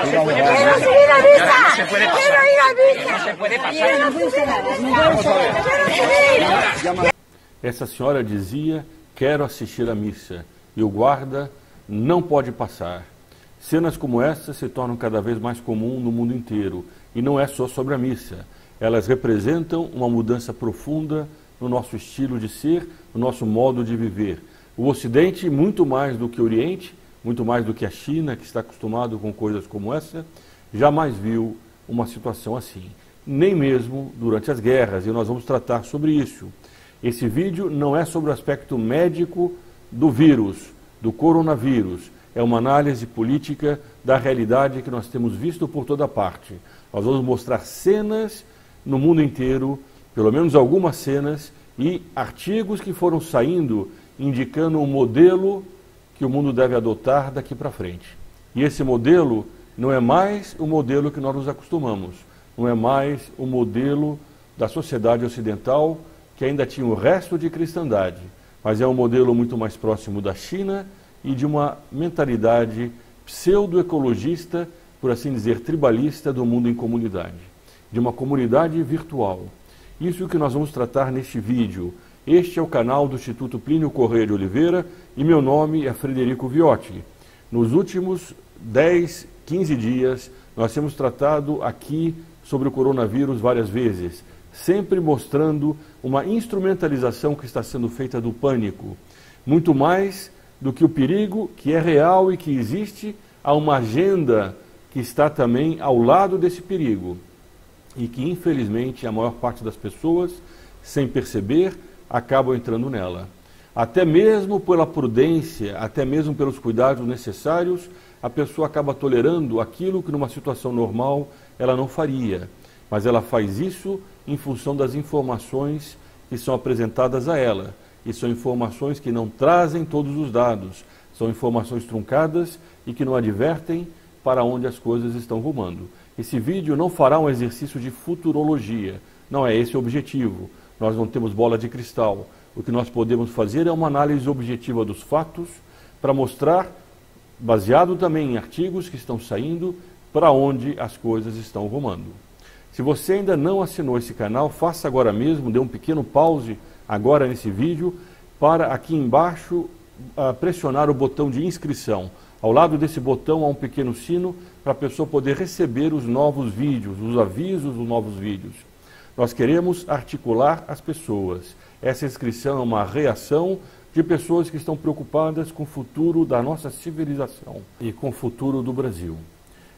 se puede pasar. Essa senhora dizia: quero assistir à missa, e o guarda não pode passar. Cenas como essa se tornam cada vez mais comum no mundo inteiro, e não é só sobre a missa. Elas representam uma mudança profunda no nosso estilo de ser, no nosso modo de viver. O Ocidente, muito mais do que o Oriente, muito mais do que a China, que está acostumado com coisas como essa, jamais viu uma situação assim. Nem mesmo durante as guerras, e nós vamos tratar sobre isso. Esse vídeo não é sobre o aspecto médico do vírus, do coronavírus. É uma análise política da realidade que nós temos visto por toda parte. Nós vamos mostrar cenas no mundo inteiro, pelo menos algumas cenas, e artigos que foram saindo indicando um modelo que o mundo deve adotar daqui para frente. E esse modelo não é mais o modelo que nós nos acostumamos, não é mais o modelo da sociedade ocidental que ainda tinha o resto de cristandade, mas é um modelo muito mais próximo da China e de uma mentalidade pseudo-ecologista, por assim dizer, tribalista do mundo em comunidade, de uma comunidade virtual. Isso é o que nós vamos tratar neste vídeo. Este é o canal do Instituto Plínio Corrêa de Oliveira e meu nome é Frederico Viotti. Nos últimos 10, 15 dias, nós temos tratado aqui sobre o coronavírus várias vezes, sempre mostrando uma instrumentalização que está sendo feita do pânico. Muito mais do que o perigo, que é real e que existe, há uma agenda que está também ao lado desse perigo e que, infelizmente, a maior parte das pessoas, sem perceber, acabam entrando nela. Até mesmo pela prudência, até mesmo pelos cuidados necessários, a pessoa acaba tolerando aquilo que numa situação normal ela não faria. Mas ela faz isso em função das informações que são apresentadas a ela. E são informações que não trazem todos os dados. São informações truncadas e que não advertem para onde as coisas estão rumando. Esse vídeo não fará um exercício de futurologia. Não é esse o objetivo. Nós não temos bola de cristal. O que nós podemos fazer é uma análise objetiva dos fatos para mostrar, baseado também em artigos que estão saindo, para onde as coisas estão rumando. Se você ainda não assinou esse canal, faça agora mesmo, dê um pequeno pause agora nesse vídeo, para aqui embaixo pressionar o botão de inscrição. Ao lado desse botão há um pequeno sino para a pessoa poder receber os novos vídeos, os avisos dos novos vídeos. Nós queremos articular as pessoas. Essa inscrição é uma reação de pessoas que estão preocupadas com o futuro da nossa civilização e com o futuro do Brasil.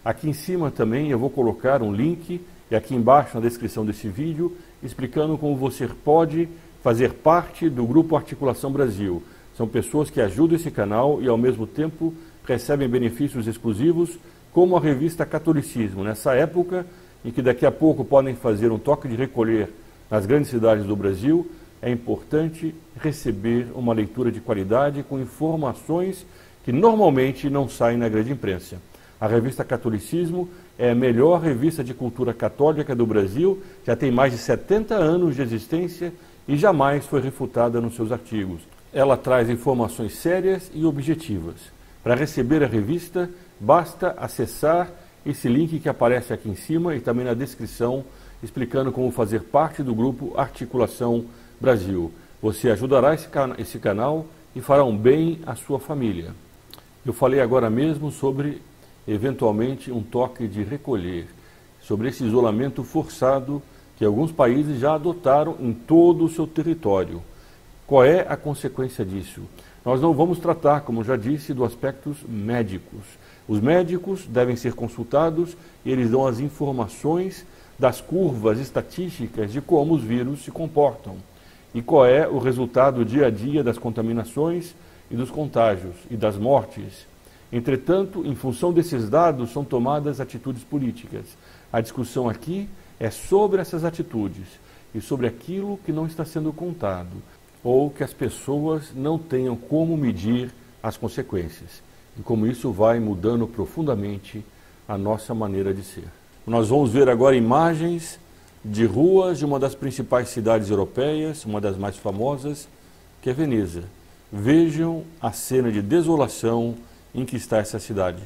Aqui em cima também eu vou colocar um link, e aqui embaixo na descrição desse vídeo, explicando como você pode fazer parte do Grupo Articulação Brasil. São pessoas que ajudam esse canal e, ao mesmo tempo, recebem benefícios exclusivos, como a revista Catolicismo, nessa época em que daqui a pouco podem fazer um toque de recolher nas grandes cidades do Brasil. É importante receber uma leitura de qualidade com informações que normalmente não saem na grande imprensa. A revista Catolicismo é a melhor revista de cultura católica do Brasil, já tem mais de 70 anos de existência e jamais foi refutada nos seus artigos. Ela traz informações sérias e objetivas. Para receber a revista, basta acessar esse link que aparece aqui em cima e também na descrição, explicando como fazer parte do grupo Articulação Brasil. Você ajudará esse canal e fará um bem à sua família. Eu falei agora mesmo sobre, eventualmente, um toque de recolher, sobre esse isolamento forçado que alguns países já adotaram em todo o seu território. Qual é a consequência disso? Nós não vamos tratar, como já disse, dos aspectos médicos. Os médicos devem ser consultados e eles dão as informações das curvas estatísticas de como os vírus se comportam e qual é o resultado dia a dia das contaminações e dos contágios e das mortes. Entretanto, em função desses dados, são tomadas atitudes políticas. A discussão aqui é sobre essas atitudes e sobre aquilo que não está sendo contado, ou que as pessoas não tenham como medir as consequências, e como isso vai mudando profundamente a nossa maneira de ser. Nós vamos ver agora imagens de ruas de uma das principais cidades europeias, uma das mais famosas, que é Veneza. Vejam a cena de desolação em que está essa cidade.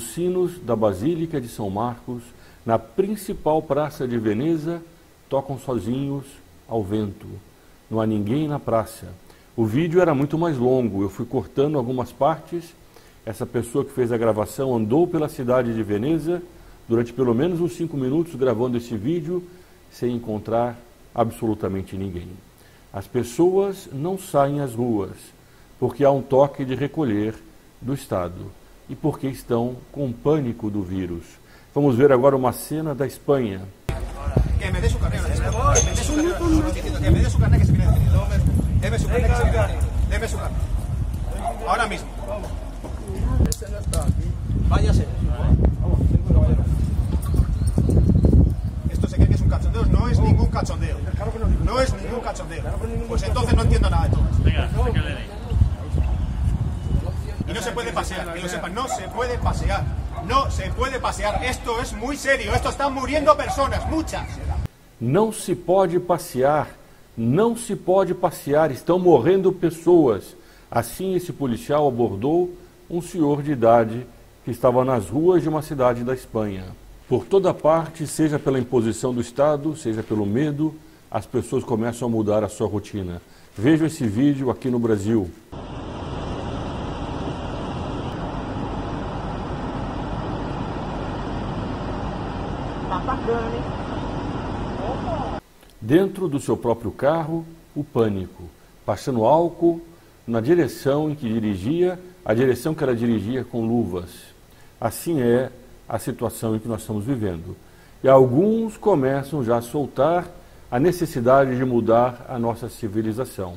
Os sinos da Basílica de São Marcos, na principal praça de Veneza, tocam sozinhos ao vento. Não há ninguém na praça. O vídeo era muito mais longo, eu fui cortando algumas partes. Essa pessoa que fez a gravação andou pela cidade de Veneza durante pelo menos uns 5 minutos gravando esse vídeo sem encontrar absolutamente ninguém. As pessoas não saem às ruas porque há um toque de recolher do Estado e porque estão com pânico do vírus. Vamos ver agora uma cena da Espanha. Que me dé su carnet, que me dé su carnet que se viene detenido. Deme su carnet que se viene detenido. Deme su carnet. Ahora mismo. Váyase. Esto se cree que es un cachondeo, no es ningún cachondeo. No es ningún cachondeo. Pues entonces no entiendo nada de todo esto. Venga, que le dé. Y no se puede pasear, que lo sepan, no se puede pasear. No se puede pasear, esto es muy serio, esto están muriendo personas, muchas. Não se pode passear, não se pode passear, estão morrendo pessoas. Assim esse policial abordou um senhor de idade que estava nas ruas de uma cidade da Espanha. Por toda parte, seja pela imposição do Estado, seja pelo medo, as pessoas começam a mudar a sua rotina. Vejam esse vídeo aqui no Brasil. Dentro do seu próprio carro, o pânico, passando álcool na direção em que dirigia, a direção que ela dirigia com luvas. Assim é a situação em que nós estamos vivendo. E alguns começam já a soltar a necessidade de mudar a nossa civilização.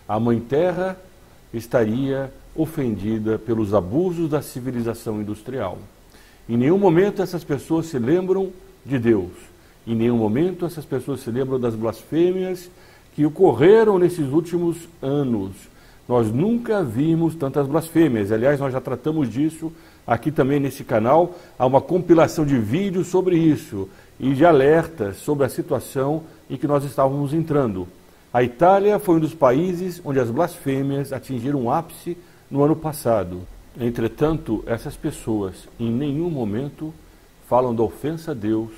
A Mãe Terra estaria ofendida pelos abusos da civilização industrial. Em nenhum momento essas pessoas se lembram de Deus. Em nenhum momento essas pessoas se lembram das blasfêmias que ocorreram nesses últimos anos. Nós nunca vimos tantas blasfêmias. Aliás, nós já tratamos disso aqui também nesse canal. Há uma compilação de vídeos sobre isso e de alertas sobre a situação em que nós estávamos entrando. A Itália foi um dos países onde as blasfêmias atingiram um ápice no ano passado. Entretanto, essas pessoas em nenhum momento falam da ofensa a Deus,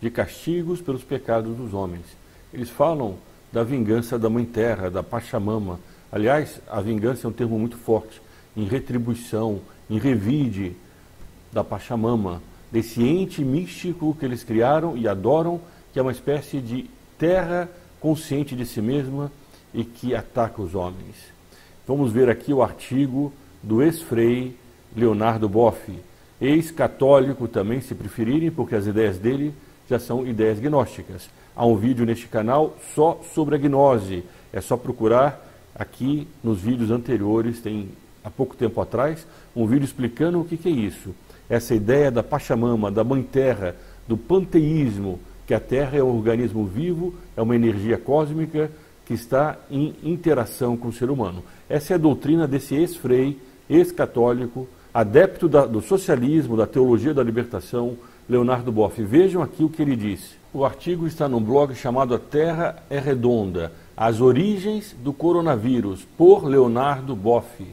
de castigos pelos pecados dos homens. Eles falam da vingança da Mãe Terra, da Pachamama. Aliás, a vingança é um termo muito forte, em retribuição, em revide da Pachamama, desse ente místico que eles criaram e adoram, que é uma espécie de terra consciente de si mesma e que ataca os homens. Vamos ver aqui o artigo do ex-frei Leonardo Boff, ex-católico também, se preferirem, porque as ideias dele já são ideias gnósticas. Há um vídeo neste canal só sobre a gnose. É só procurar aqui nos vídeos anteriores, tem há pouco tempo atrás, um vídeo explicando o que é isso. Essa ideia da Pachamama, da Mãe Terra, do panteísmo, que a Terra é um organismo vivo, é uma energia cósmica que está em interação com o ser humano. Essa é a doutrina desse ex-frei, ex-católico, adepto do socialismo, da teologia da libertação, Leonardo Boff. Vejam aqui o que ele disse. O artigo está num blog chamado A Terra é Redonda, As Origens do Coronavírus, por Leonardo Boff.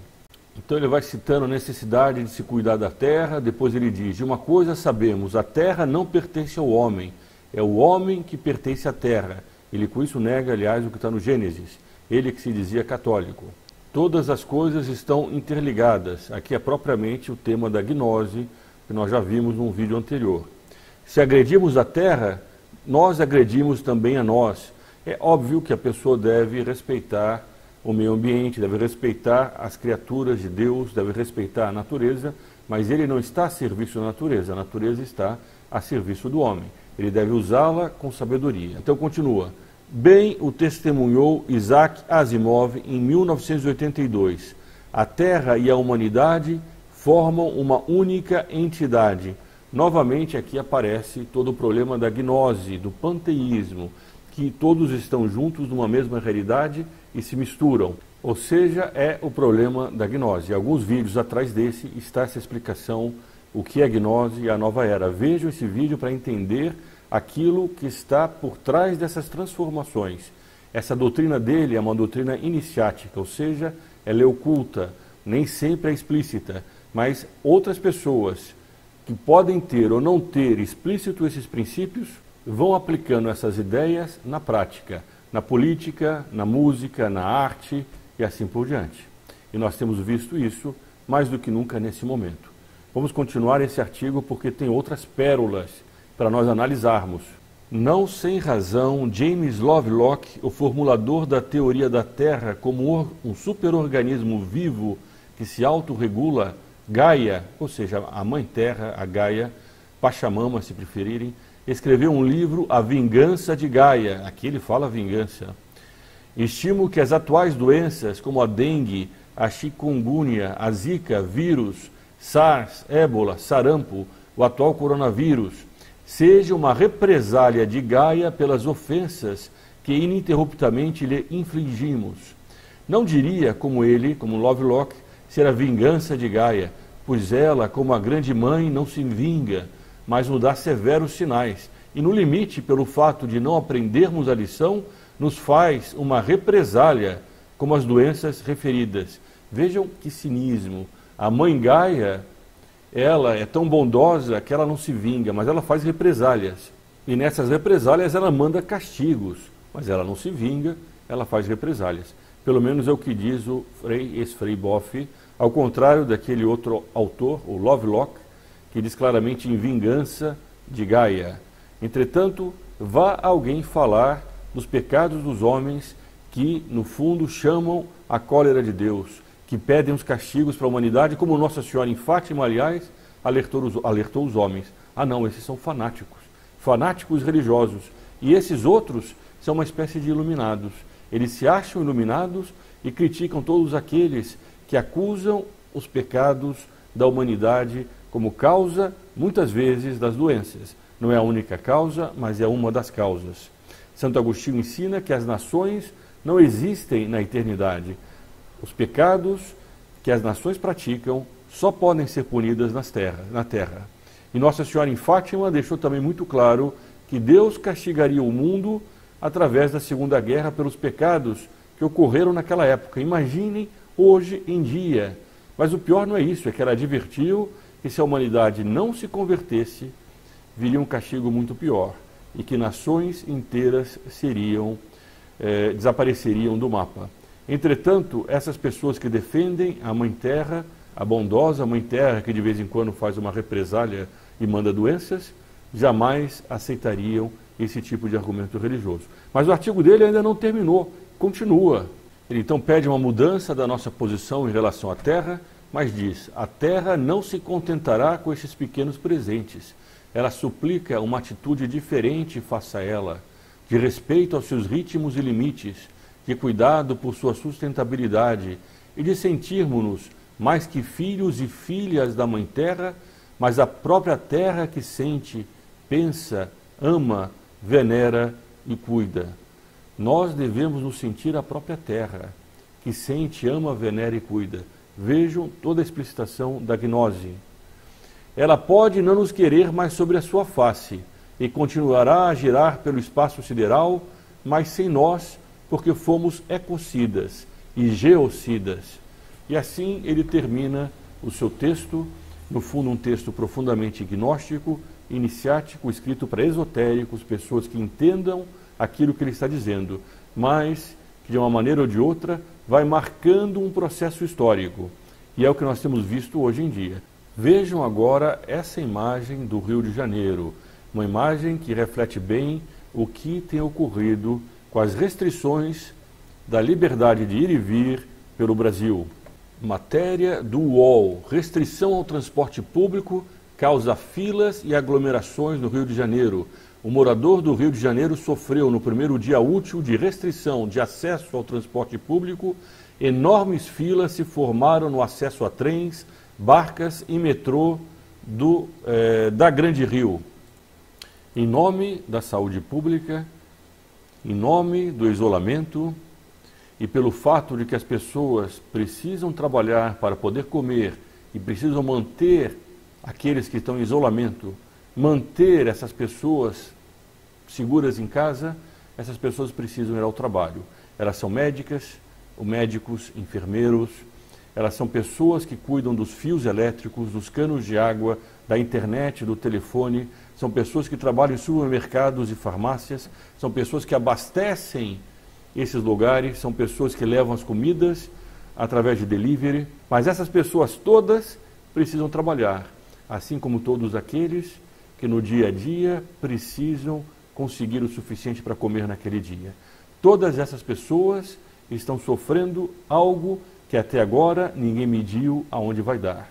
Então ele vai citando a necessidade de se cuidar da Terra, depois ele diz, de uma coisa sabemos, a Terra não pertence ao homem, é o homem que pertence à Terra. Ele com isso nega, aliás, o que está no Gênesis, ele que se dizia católico. Todas as coisas estão interligadas, aqui é propriamente o tema da gnose, que nós já vimos num vídeo anterior. Se agredirmos a Terra, nós agredimos também a nós. É óbvio que a pessoa deve respeitar o meio ambiente, deve respeitar as criaturas de Deus, deve respeitar a natureza, mas ele não está a serviço da natureza, a natureza está a serviço do homem. Ele deve usá-la com sabedoria. Então continua. Bem o testemunhou Isaac Asimov em 1982. A Terra e a humanidade formam uma única entidade. Novamente aqui aparece todo o problema da gnose, do panteísmo, que todos estão juntos numa mesma realidade e se misturam. Ou seja, é o problema da gnose. Alguns vídeos atrás desse está essa explicação, o que é gnose e a nova era. Vejam esse vídeo para entender aquilo que está por trás dessas transformações. Essa doutrina dele é uma doutrina iniciática, ou seja, ela é oculta, nem sempre é explícita, mas outras pessoas que podem ter ou não ter explícito esses princípios, vão aplicando essas ideias na prática, na política, na música, na arte e assim por diante. E nós temos visto isso mais do que nunca nesse momento. Vamos continuar esse artigo porque tem outras pérolas para nós analisarmos. Não sem razão, James Lovelock, o formulador da teoria da Terra como um superorganismo vivo que se autorregula, Gaia, ou seja, a Mãe Terra, a Gaia, Pachamama, se preferirem, escreveu um livro, A Vingança de Gaia. Aqui ele fala vingança. Estimo que as atuais doenças, como a dengue, a chikungunya, a zika, vírus, SARS, ébola, sarampo, o atual coronavírus, seja uma represália de Gaia pelas ofensas que ininterruptamente lhe infligimos. Não diria, como ele, como Lovelock, ser a vingança de Gaia, pois ela, como a grande mãe, não se vinga, mas nos dá severos sinais, e no limite, pelo fato de não aprendermos a lição, nos faz uma represália, como as doenças referidas. Vejam que cinismo. A mãe Gaia, ela é tão bondosa que ela não se vinga, mas ela faz represálias. E nessas represálias ela manda castigos, mas ela não se vinga, ela faz represálias. Pelo menos é o que diz o ex-Frei Boff, ao contrário daquele outro autor, o Lovelock, que diz claramente em vingança de Gaia. Entretanto, vá alguém falar dos pecados dos homens que, no fundo, chamam a cólera de Deus, que pedem os castigos para a humanidade, como Nossa Senhora em Fátima, aliás, alertou os homens. Ah não, esses são fanáticos religiosos. E esses outros são uma espécie de iluminados. Eles se acham iluminados e criticam todos aqueles que acusam os pecados da humanidade como causa, muitas vezes, das doenças. Não é a única causa, mas é uma das causas. Santo Agostinho ensina que as nações não existem na eternidade. Os pecados que as nações praticam só podem ser punidas na terra. E Nossa Senhora em Fátima deixou também muito claro que Deus castigaria o mundo através da Segunda Guerra pelos pecados que ocorreram naquela época. Imaginem hoje em dia. Mas o pior não é isso, é que ela advertiu que se a humanidade não se convertesse, viria um castigo muito pior e que nações inteiras desapareceriam do mapa. Entretanto, essas pessoas que defendem a Mãe Terra, a bondosa Mãe Terra, que de vez em quando faz uma represália e manda doenças, jamais aceitariam esse tipo de argumento religioso. Mas o artigo dele ainda não terminou, continua. Ele então pede uma mudança da nossa posição em relação à Terra, mas diz: a Terra não se contentará com estes pequenos presentes. Ela suplica uma atitude diferente face a ela, de respeito aos seus ritmos e limites, de cuidado por sua sustentabilidade e de sentirmos-nos mais que filhos e filhas da Mãe Terra, mas a própria Terra que sente, pensa, ama, venera e cuida. Nós devemos nos sentir a própria Terra, que sente, ama, venera e cuida. Vejam toda a explicitação da gnose. Ela pode não nos querer mais sobre a sua face e continuará a girar pelo espaço sideral, mas sem nós, porque fomos ecocidas e geocidas. E assim ele termina o seu texto, no fundo um texto profundamente gnóstico, iniciático, escrito para esotéricos, pessoas que entendam aquilo que ele está dizendo, mas que de uma maneira ou de outra vai marcando um processo histórico. E é o que nós temos visto hoje em dia. Vejam agora essa imagem do Rio de Janeiro, uma imagem que reflete bem o que tem ocorrido com as restrições da liberdade de ir e vir pelo Brasil. Matéria do UOL: restrição ao transporte público causa filas e aglomerações no Rio de Janeiro. O morador do Rio de Janeiro sofreu, no primeiro dia útil de restrição de acesso ao transporte público, enormes filas se formaram no acesso a trens, barcas e metrô da Grande Rio. Em nome da saúde pública, em nome do isolamento e pelo fato de que as pessoas precisam trabalhar para poder comer e precisam manter aqueles que estão em isolamento, manter essas pessoas seguras em casa, essas pessoas precisam ir ao trabalho. Elas são médicos, enfermeiros, elas são pessoas que cuidam dos fios elétricos, dos canos de água, da internet, do telefone, são pessoas que trabalham em supermercados e farmácias, são pessoas que abastecem esses lugares, são pessoas que levam as comidas através de delivery, mas essas pessoas todas precisam trabalhar, assim como todos aqueles que no dia a dia precisam conseguir o suficiente para comer naquele dia. Todas essas pessoas estão sofrendo algo que até agora ninguém mediu aonde vai dar.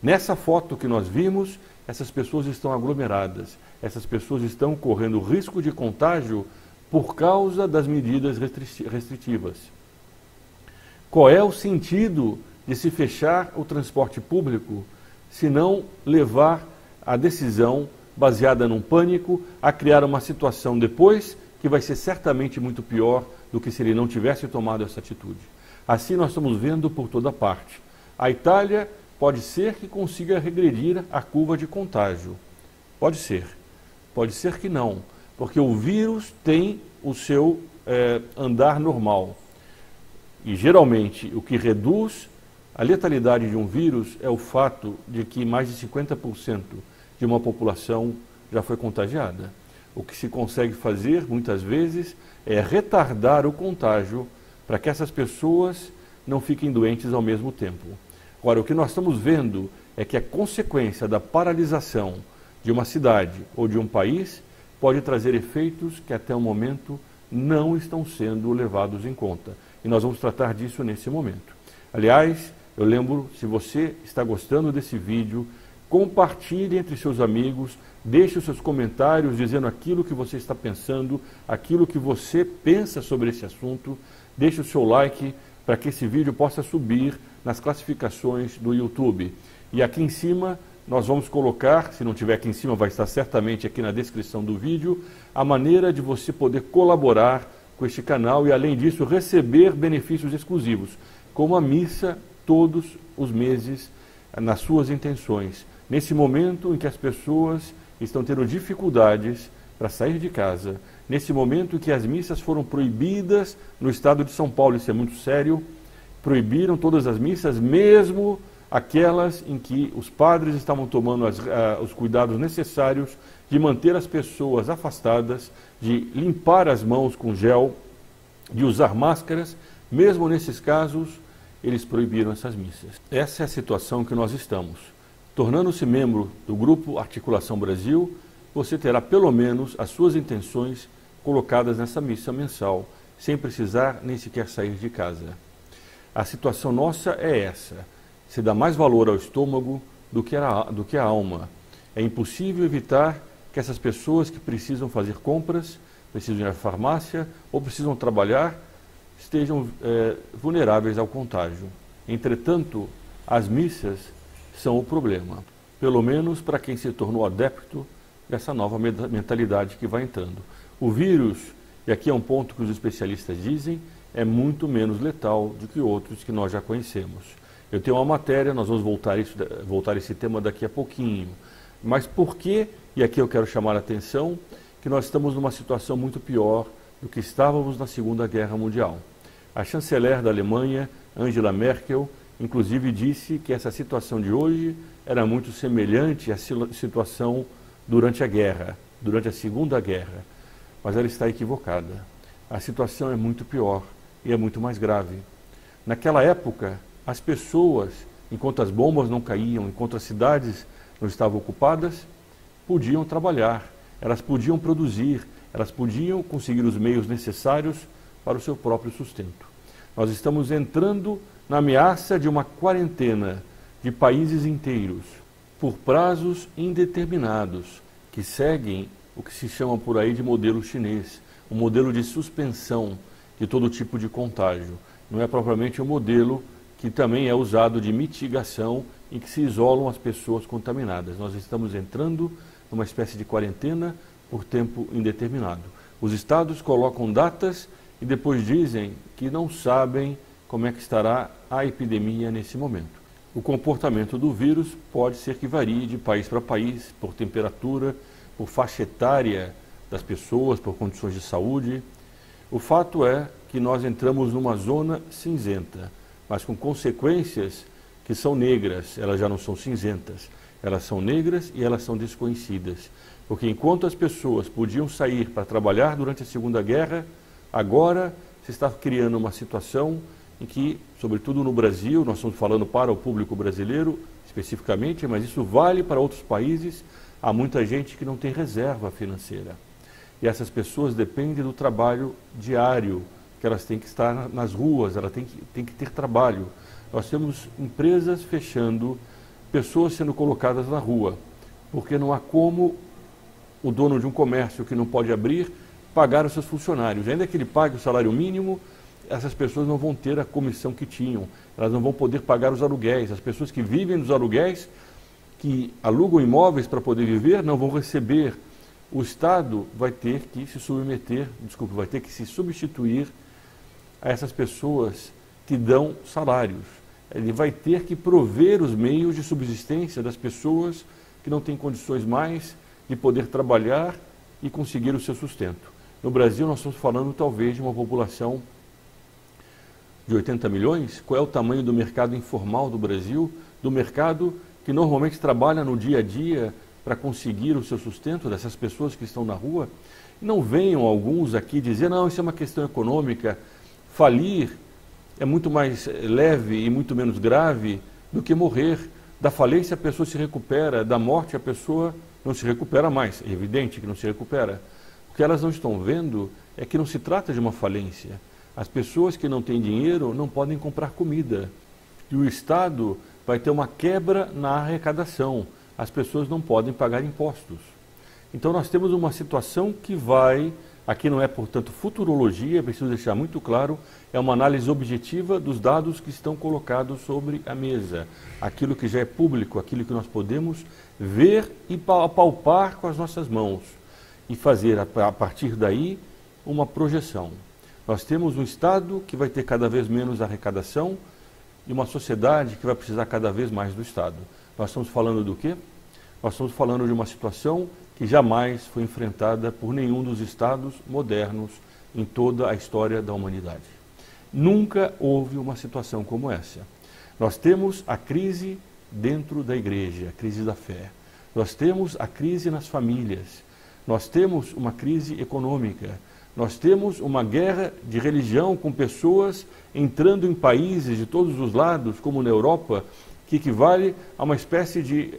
Nessa foto que nós vimos, essas pessoas estão aglomeradas, essas pessoas estão correndo risco de contágio por causa das medidas restritivas. Qual é o sentido de se fechar o transporte público se não levar a decisão baseada num pânico a criar uma situação depois que vai ser certamente muito pior do que se ele não tivesse tomado essa atitude? Assim nós estamos vendo por toda parte. A Itália pode ser que consiga regredir a curva de contágio. Pode ser que não, porque o vírus tem o seu andar normal. E geralmente o que reduz a letalidade de um vírus é o fato de que mais de 50% de uma população já foi contagiada. O que se consegue fazer, muitas vezes, é retardar o contágio para que essas pessoas não fiquem doentes ao mesmo tempo. Agora, o que nós estamos vendo é que a consequência da paralisação de uma cidade ou de um país pode trazer efeitos que até o momento não estão sendo levados em conta. E nós vamos tratar disso nesse momento. Aliás, eu lembro, se você está gostando desse vídeo, compartilhe entre seus amigos, deixe os seus comentários dizendo aquilo que você está pensando, aquilo que você pensa sobre esse assunto, deixe o seu like para que esse vídeo possa subir nas classificações do YouTube. E aqui em cima nós vamos colocar, se não tiver aqui em cima vai estar certamente aqui na descrição do vídeo, a maneira de você poder colaborar com este canal e além disso receber benefícios exclusivos, como a missa todos os meses nas suas intenções. Nesse momento em que as pessoas estão tendo dificuldades para sair de casa, nesse momento em que as missas foram proibidas no estado de São Paulo, isso é muito sério, proibiram todas as missas, mesmo aquelas em que os padres estavam tomando os cuidados necessários de manter as pessoas afastadas, de limpar as mãos com gel, de usar máscaras, mesmo nesses casos, eles proibiram essas missas. Essa é a situação que nós estamos. Tornando-se membro do Grupo Articulação Brasil, você terá pelo menos as suas intenções colocadas nessa missa mensal, sem precisar nem sequer sair de casa. A situação nossa é essa. Se dá mais valor ao estômago do que à alma. É impossível evitar que essas pessoas que precisam fazer compras, precisam ir à farmácia ou precisam trabalhar, estejam vulneráveis ao contágio. Entretanto, as missas são o problema, pelo menos para quem se tornou adepto dessa nova mentalidade que vai entrando. O vírus, e aqui é um ponto que os especialistas dizem, é muito menos letal do que outros que nós já conhecemos. Eu tenho uma matéria, nós vamos voltar esse tema daqui a pouquinho. Mas por que, e aqui eu quero chamar a atenção, que nós estamos numa situação muito pior do que estávamos na Segunda Guerra Mundial? A chanceler da Alemanha, Angela Merkel, inclusive disse que essa situação de hoje era muito semelhante à situação durante a guerra, durante a Segunda Guerra. Mas ela está equivocada. A situação é muito pior e é muito mais grave. Naquela época, as pessoas, enquanto as bombas não caíam, enquanto as cidades não estavam ocupadas, podiam trabalhar, elas podiam produzir, elas podiam conseguir os meios necessários para o seu próprio sustento. Nós estamos entrando na ameaça de uma quarentena de países inteiros, por prazos indeterminados, que seguem o que se chama por aí de modelo chinês, um modelo de suspensão de todo tipo de contágio. Não é propriamente um modelo que também é usado de mitigação em que se isolam as pessoas contaminadas. Nós estamos entrando numa espécie de quarentena por tempo indeterminado. Os estados colocam datas e depois dizem que não sabem como é que estará a epidemia nesse momento. O comportamento do vírus pode ser que varie de país para país, por temperatura, por faixa etária das pessoas, por condições de saúde. O fato é que nós entramos numa zona cinzenta. mas com consequências que são negras, elas já não são cinzentas, elas são negras e elas são desconhecidas. Porque enquanto as pessoas podiam sair para trabalhar durante a Segunda Guerra, agora se está criando uma situação em que, sobretudo no Brasil, nós estamos falando para o público brasileiro especificamente, mas isso vale para outros países, há muita gente que não tem reserva financeira. E essas pessoas dependem do trabalho diário, que elas têm que estar nas ruas, elas têm que ter trabalho. Nós temos empresas fechando, pessoas sendo colocadas na rua, porque não há como o dono de um comércio que não pode abrir pagar os seus funcionários. Ainda que ele pague o salário mínimo, essas pessoas não vão ter a comissão que tinham, elas não vão poder pagar os aluguéis. As pessoas que vivem dos aluguéis, que alugam imóveis para poder viver, não vão receber. O Estado vai ter que se vai ter que se substituir a essas pessoas que dão salários. Ele vai ter que prover os meios de subsistência das pessoas que não têm condições mais de poder trabalhar e conseguir o seu sustento. No Brasil, nós estamos falando talvez de uma população de 80 milhões. Qual é o tamanho do mercado informal do Brasil? Do mercado que normalmente trabalha no dia a dia para conseguir o seu sustento dessas pessoas que estão na rua? Não venham alguns aqui dizer, não, isso é uma questão econômica. Falir é muito mais leve e muito menos grave do que morrer. Da falência a pessoa se recupera, da morte a pessoa não se recupera mais. É evidente que não se recupera. O que elas não estão vendo é que não se trata de uma falência. As pessoas que não têm dinheiro não podem comprar comida. E o Estado vai ter uma quebra na arrecadação. As pessoas não podem pagar impostos. Então nós temos uma situação que vai, aqui não é, portanto, futurologia, é preciso deixar muito claro, é uma análise objetiva dos dados que estão colocados sobre a mesa. Aquilo que já é público, aquilo que nós podemos ver e palpar com as nossas mãos. E fazer, a partir daí, uma projeção. Nós temos um Estado que vai ter cada vez menos arrecadação e uma sociedade que vai precisar cada vez mais do Estado. Nós estamos falando do quê? Nós estamos falando de uma situação que jamais foi enfrentada por nenhum dos Estados modernos em toda a história da humanidade. Nunca houve uma situação como essa. Nós temos a crise dentro da igreja, a crise da fé. Nós temos a crise nas famílias. Nós temos uma crise econômica. Nós temos uma guerra de religião com pessoas entrando em países de todos os lados, como na Europa, que equivale a uma espécie de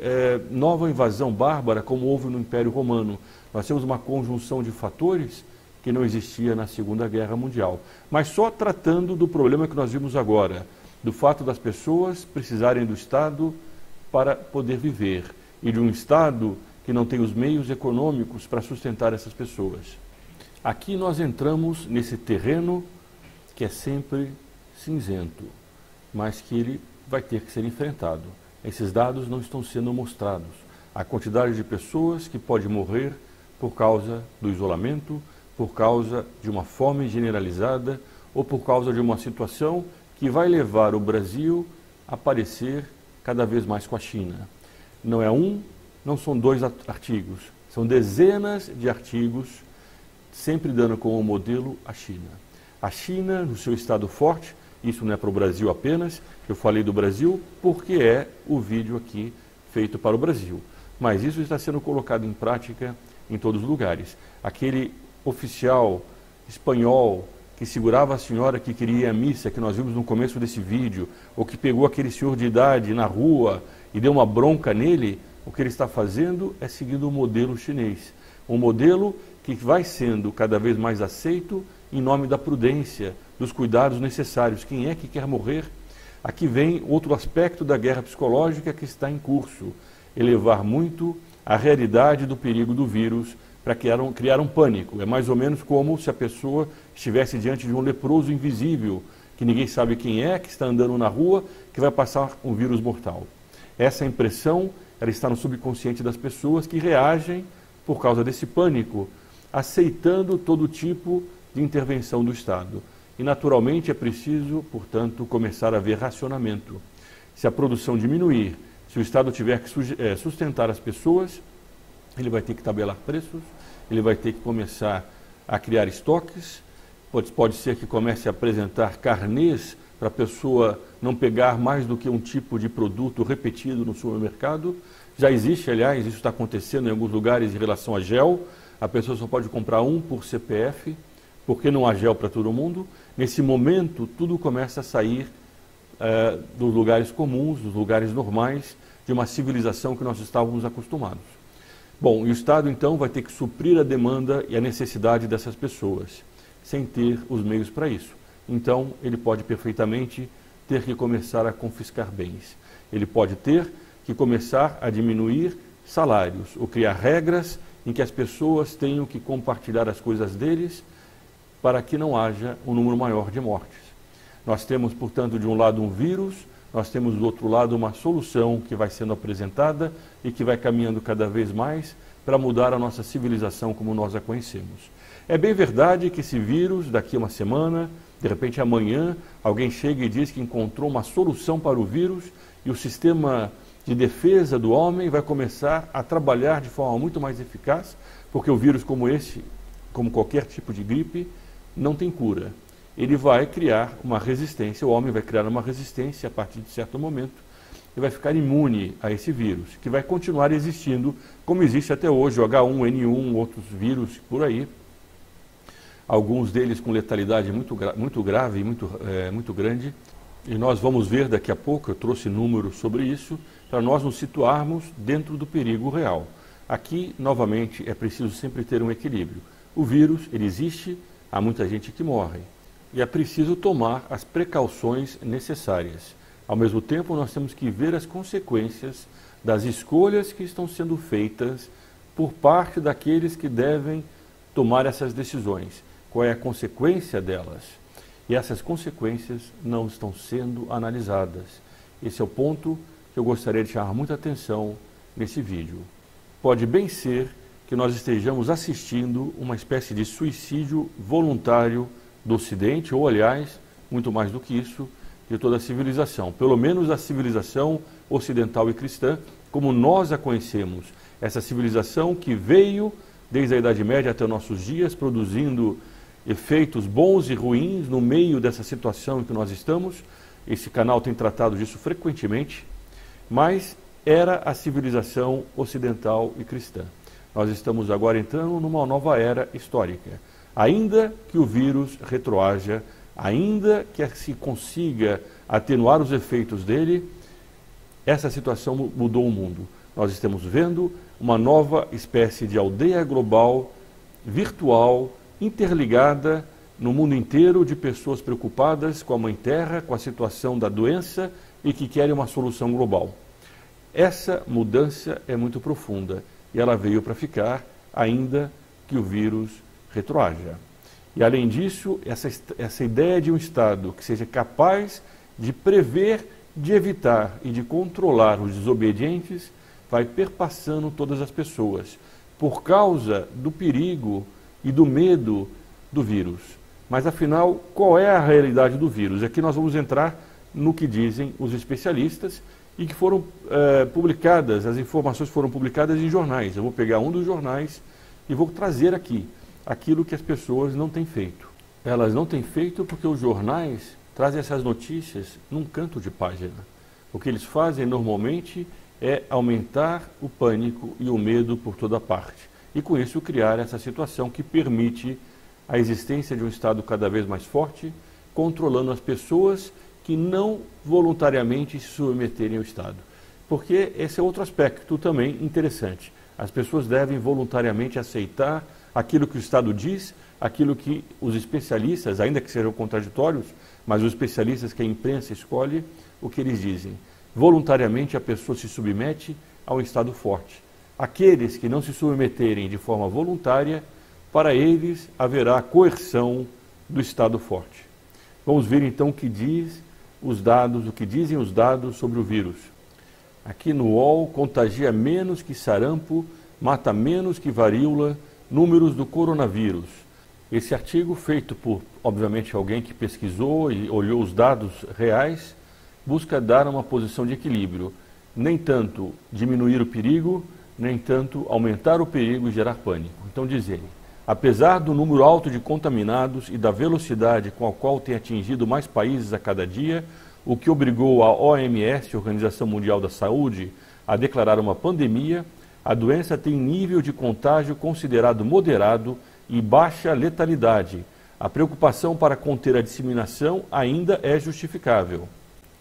nova invasão bárbara, como houve no Império Romano. Nós temos uma conjunção de fatores que não existia na Segunda Guerra Mundial. Mas só tratando do problema que nós vimos agora, do fato das pessoas precisarem do Estado para poder viver, e de um Estado que não tem os meios econômicos para sustentar essas pessoas. Aqui nós entramos nesse terreno que é sempre cinzento, mas que ele vai ter que ser enfrentado. Esses dados não estão sendo mostrados. A quantidade de pessoas que pode morrer por causa do isolamento, por causa de uma fome generalizada ou por causa de uma situação que vai levar o Brasil a parecer cada vez mais com a China. Não é um, não são dois artigos, são dezenas de artigos sempre dando como modelo a China. A China, no seu estado forte, isso não é para o Brasil apenas, eu falei do Brasil porque é o vídeo aqui feito para o Brasil. Mas isso está sendo colocado em prática em todos os lugares. Aquele oficial espanhol que segurava a senhora que queria ir à missa, que nós vimos no começo desse vídeo, ou que pegou aquele senhor de idade na rua e deu uma bronca nele, o que ele está fazendo é seguindo o modelo chinês. Um modelo que vai sendo cada vez mais aceito em nome da prudência, dos cuidados necessários. Quem é que quer morrer? Aqui vem outro aspecto da guerra psicológica que está em curso, elevar muito a realidade do perigo do vírus para criar um pânico. É mais ou menos como se a pessoa estivesse diante de um leproso invisível, que ninguém sabe quem é, que está andando na rua, que vai passar um vírus mortal. Essa impressão, ela está no subconsciente das pessoas que reagem por causa desse pânico, aceitando todo tipo de intervenção do Estado. E, naturalmente, é preciso, portanto, começar a haver racionamento. Se a produção diminuir, se o Estado tiver que sustentar as pessoas, ele vai ter que tabelar preços, ele vai ter que começar a criar estoques, pode ser que comece a apresentar carnês para a pessoa não pegar mais do que um tipo de produto repetido no supermercado. Já existe, aliás, isso está acontecendo em alguns lugares em relação a gel. A pessoa só pode comprar um por CPF, porque não há gel para todo mundo. Nesse momento, tudo começa a sair dos lugares comuns, dos lugares normais, de uma civilização que nós estávamos acostumados. Bom, e o Estado, então, vai ter que suprir a demanda e a necessidade dessas pessoas, sem ter os meios para isso. Então, ele pode perfeitamente ter que começar a confiscar bens. Ele pode ter que começar a diminuir salários, ou criar regras em que as pessoas tenham que compartilhar as coisas deles para que não haja um número maior de mortes. Nós temos, portanto, de um lado um vírus, nós temos do outro lado uma solução que vai sendo apresentada e que vai caminhando cada vez mais para mudar a nossa civilização como nós a conhecemos. É bem verdade que esse vírus, daqui a uma semana, de repente amanhã, alguém chega e diz que encontrou uma solução para o vírus e o sistema de defesa do homem vai começar a trabalhar de forma muito mais eficaz, porque o vírus como esse, como qualquer tipo de gripe, não tem cura. Ele vai criar uma resistência, o homem vai criar uma resistência a partir de certo momento e vai ficar imune a esse vírus, que vai continuar existindo como existe até hoje, o H1N1, outros vírus por aí, alguns deles com letalidade muito grave e muito grande. E nós vamos ver daqui a pouco, eu trouxe números sobre isso, para nós nos situarmos dentro do perigo real. Aqui, novamente, é preciso sempre ter um equilíbrio. O vírus, ele existe, há muita gente que morre. E é preciso tomar as precauções necessárias. Ao mesmo tempo, nós temos que ver as consequências das escolhas que estão sendo feitas por parte daqueles que devem tomar essas decisões. Qual é a consequência delas? E essas consequências não estão sendo analisadas. Esse é o ponto que eu gostaria de chamar muita atenção nesse vídeo. Pode bem ser que nós estejamos assistindo uma espécie de suicídio voluntário do Ocidente, ou, aliás, muito mais do que isso, de toda a civilização. Pelo menos a civilização ocidental e cristã, como nós a conhecemos. Essa civilização que veio desde a Idade Média até os nossos dias, produzindo efeitos bons e ruins no meio dessa situação em que nós estamos. Esse canal tem tratado disso frequentemente, mas era a civilização ocidental e cristã. Nós estamos agora entrando numa nova era histórica. Ainda que o vírus retroaja, ainda que se consiga atenuar os efeitos dele, essa situação mudou o mundo. Nós estamos vendo uma nova espécie de aldeia global, virtual, interligada no mundo inteiro, de pessoas preocupadas com a Mãe Terra, com a situação da doença e que querem uma solução global. Essa mudança é muito profunda e ela veio para ficar, ainda que o vírus retroaja. E além disso, essa ideia de um Estado que seja capaz de prever, de evitar e de controlar os desobedientes vai perpassando todas as pessoas, por causa do perigo e do medo do vírus. Mas afinal, qual é a realidade do vírus? Aqui nós vamos entrar no que dizem os especialistas e que foram publicadas, as informações foram publicadas em jornais. Eu vou pegar um dos jornais e vou trazer aqui aquilo que as pessoas não têm feito. Elas não têm feito porque os jornais trazem essas notícias num canto de página. O que eles fazem normalmente é aumentar o pânico e o medo por toda parte. E com isso criar essa situação que permite a existência de um Estado cada vez mais forte, controlando as pessoas que não voluntariamente se submeterem ao Estado. Porque esse é outro aspecto também interessante. As pessoas devem voluntariamente aceitar aquilo que o Estado diz, aquilo que os especialistas, ainda que sejam contraditórios, mas os especialistas que a imprensa escolhe, o que eles dizem. Voluntariamente a pessoa se submete a um Estado forte. Aqueles que não se submeterem de forma voluntária, para eles haverá coerção do Estado forte. Vamos ver então o que dizem os dados sobre o vírus. Aqui no UOL, contagia menos que sarampo, mata menos que varíola, números do coronavírus. Esse artigo, feito por, obviamente, alguém que pesquisou e olhou os dados reais, busca dar uma posição de equilíbrio. Nem tanto diminuir o perigo, nem tanto aumentar o perigo e gerar pânico. Então diz ele, Apesar do número alto de contaminados e da velocidade com a qual tem atingido mais países a cada dia, o que obrigou a OMS, Organização Mundial da Saúde, a declarar uma pandemia, a doença tem nível de contágio considerado moderado e baixa letalidade. A preocupação para conter a disseminação ainda é justificável.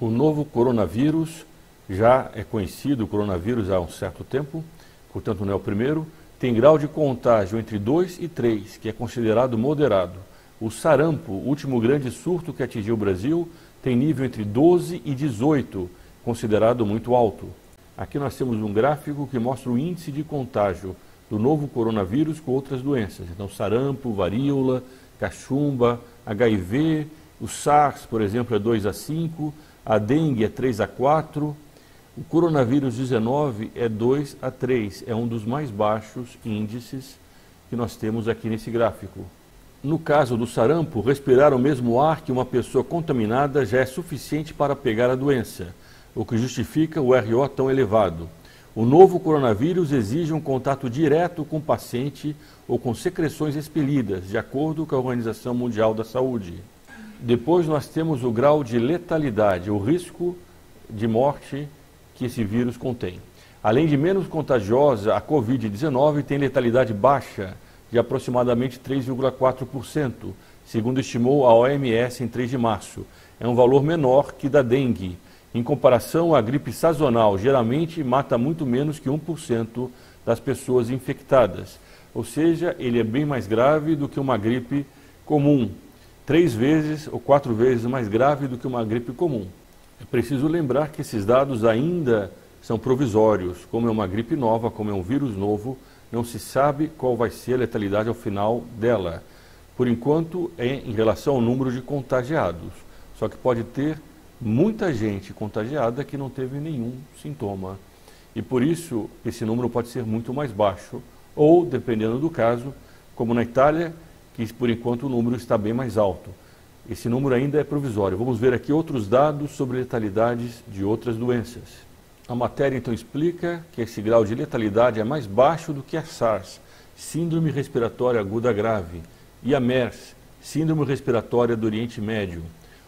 O novo coronavírus já é conhecido, o coronavírus há um certo tempo, portanto não é o primeiro, tem grau de contágio entre 2 e 3, que é considerado moderado. O sarampo, o último grande surto que atingiu o Brasil, tem nível entre 12 e 18, considerado muito alto. Aqui nós temos um gráfico que mostra o índice de contágio do novo coronavírus com outras doenças. Então, sarampo, varíola, cachumba, HIV, o SARS, por exemplo, é 2 a 5, a dengue é 3 a 4, o coronavírus 19 é 2 a 3, é um dos mais baixos índices que nós temos aqui nesse gráfico. No caso do sarampo, respirar o mesmo ar que uma pessoa contaminada já é suficiente para pegar a doença, o que justifica o RO tão elevado. O novo coronavírus exige um contato direto com o paciente ou com secreções expelidas, de acordo com a Organização Mundial da Saúde. Depois nós temos o grau de letalidade, o risco de morte que esse vírus contém. Além de menos contagiosa, a Covid-19 tem letalidade baixa, de aproximadamente 3,4%, segundo estimou a OMS em 3 de março. É um valor menor que da dengue. Em comparação à gripe sazonal, geralmente mata muito menos que 1% das pessoas infectadas. Ou seja, ele é bem mais grave do que uma gripe comum, 3 vezes ou 4 vezes mais grave do que uma gripe comum. É preciso lembrar que esses dados ainda são provisórios. Como é uma gripe nova, como é um vírus novo, não se sabe qual vai ser a letalidade ao final dela. Por enquanto, é em relação ao número de contagiados. Só que pode ter muita gente contagiada que não teve nenhum sintoma. E por isso, esse número pode ser muito mais baixo. Ou, dependendo do caso, como na Itália, que por enquanto o número está bem mais alto. Esse número ainda é provisório. Vamos ver aqui outros dados sobre letalidades de outras doenças. A matéria então explica que esse grau de letalidade é mais baixo do que a SARS, Síndrome Respiratória Aguda Grave, e a MERS, Síndrome Respiratória do Oriente Médio,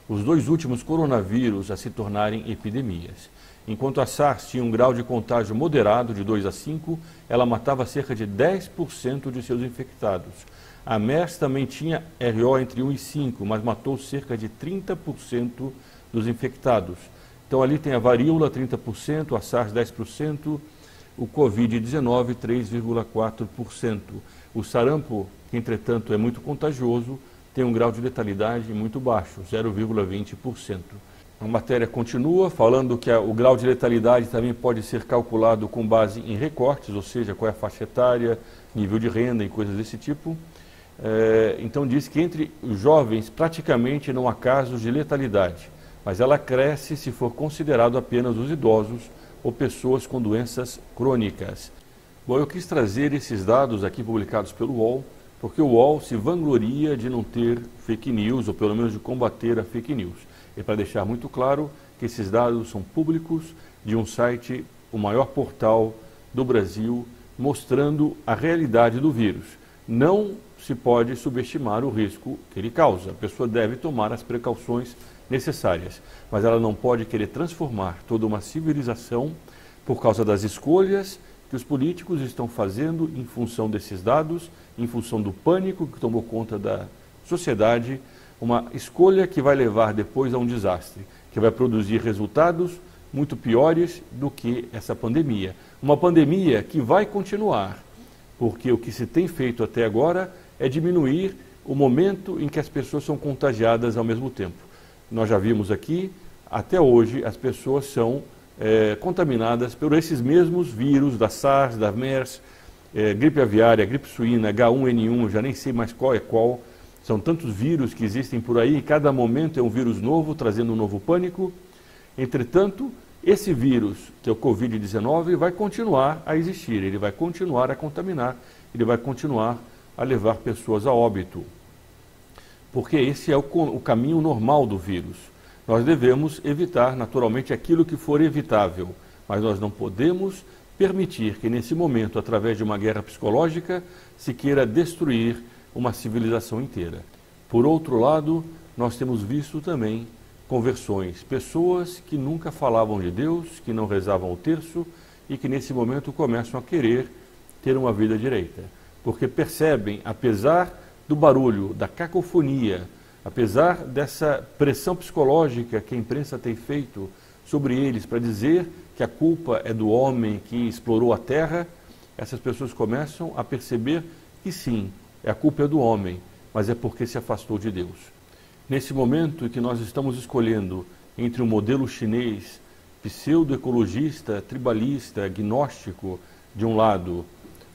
os dois últimos coronavírus a se tornarem epidemias. Enquanto a SARS tinha um grau de contágio moderado, de 2 a 5, ela matava cerca de 10% de seus infectados. A MERS também tinha RO entre 1 e 5, mas matou cerca de 30% dos infectados. Então ali tem a varíola 30%, a SARS 10%, o Covid-19 3,4%. O sarampo, que entretanto é muito contagioso, tem um grau de letalidade muito baixo, 0,20%. A matéria continua falando que o grau de letalidade também pode ser calculado com base em recortes, ou seja, qual é a faixa etária, nível de renda e coisas desse tipo. Então diz que entre os jovens praticamente não há casos de letalidade, mas ela cresce se for considerado apenas os idosos ou pessoas com doenças crônicas. Bom, eu quis trazer esses dados aqui publicados pelo UOL, porque o UOL se vangloria de não ter fake news, ou pelo menos de combater a fake news. E para deixar muito claro que esses dados são públicos de um site, o maior portal do Brasil, mostrando a realidade do vírus. Não se pode subestimar o risco que ele causa. A pessoa deve tomar as precauções necessárias, mas ela não pode querer transformar toda uma civilização por causa das escolhas que os políticos estão fazendo em função desses dados, em função do pânico que tomou conta da sociedade, uma escolha que vai levar depois a um desastre, que vai produzir resultados muito piores do que essa pandemia. Uma pandemia que vai continuar, porque o que se tem feito até agora é diminuir o momento em que as pessoas são contagiadas ao mesmo tempo. Nós já vimos aqui, até hoje, as pessoas são contaminadas por esses mesmos vírus da SARS, da MERS, gripe aviária, gripe suína, H1N1, já nem sei mais qual é qual. São tantos vírus que existem por aí, e cada momento é um vírus novo, trazendo um novo pânico. Entretanto, esse vírus, que é o Covid-19, vai continuar a existir, ele vai continuar a contaminar, ele vai continuar a levar pessoas a óbito. Porque esse é o caminho normal do vírus. Nós devemos evitar, naturalmente, aquilo que for evitável, mas nós não podemos permitir que nesse momento, através de uma guerra psicológica, se queira destruir uma civilização inteira. Por outro lado, nós temos visto também conversões, pessoas que nunca falavam de Deus, que não rezavam o terço e que nesse momento começam a querer ter uma vida direita, porque percebem, apesar do barulho, da cacofonia, apesar dessa pressão psicológica que a imprensa tem feito sobre eles para dizer que a culpa é do homem que explorou a terra, essas pessoas começam a perceber que sim, a culpa é do homem, mas é porque se afastou de Deus. Nesse momento em que nós estamos escolhendo entre um modelo chinês pseudo-ecologista, tribalista, agnóstico, de um lado,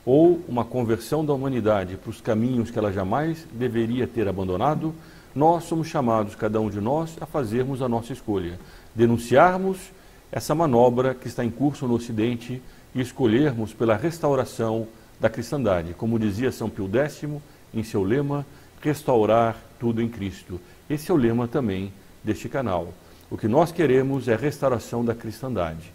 ou uma conversão da humanidade para os caminhos que ela jamais deveria ter abandonado, nós somos chamados, cada um de nós, a fazermos a nossa escolha, denunciarmos essa manobra que está em curso no Ocidente e escolhermos pela restauração da cristandade, como dizia São Pio X em seu lema, restaurar tudo em Cristo. Esse é o lema também deste canal. O que nós queremos é a restauração da cristandade.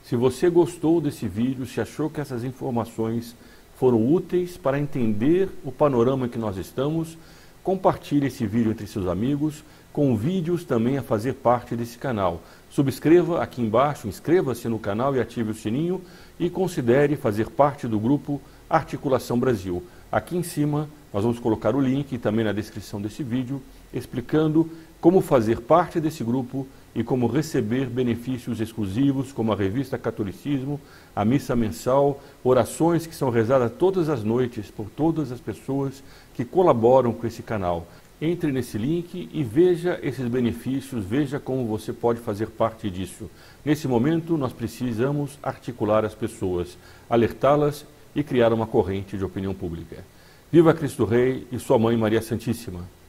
Se você gostou desse vídeo, se achou que essas informações foram úteis para entender o panorama em que nós estamos, compartilhe esse vídeo entre seus amigos, convide-os também a fazer parte desse canal. Subscreva aqui embaixo, inscreva-se no canal e ative o sininho e considere fazer parte do grupo Articulação Brasil. Aqui em cima nós vamos colocar o link também na descrição desse vídeo, explicando como fazer parte desse grupo e como receber benefícios exclusivos, como a revista Catolicismo, a missa mensal, orações que são rezadas todas as noites por todas as pessoas que colaboram com esse canal. Entre nesse link e veja esses benefícios, veja como você pode fazer parte disso. Nesse momento, nós precisamos articular as pessoas, alertá-las e criar uma corrente de opinião pública. Viva Cristo Rei e sua Mãe Maria Santíssima!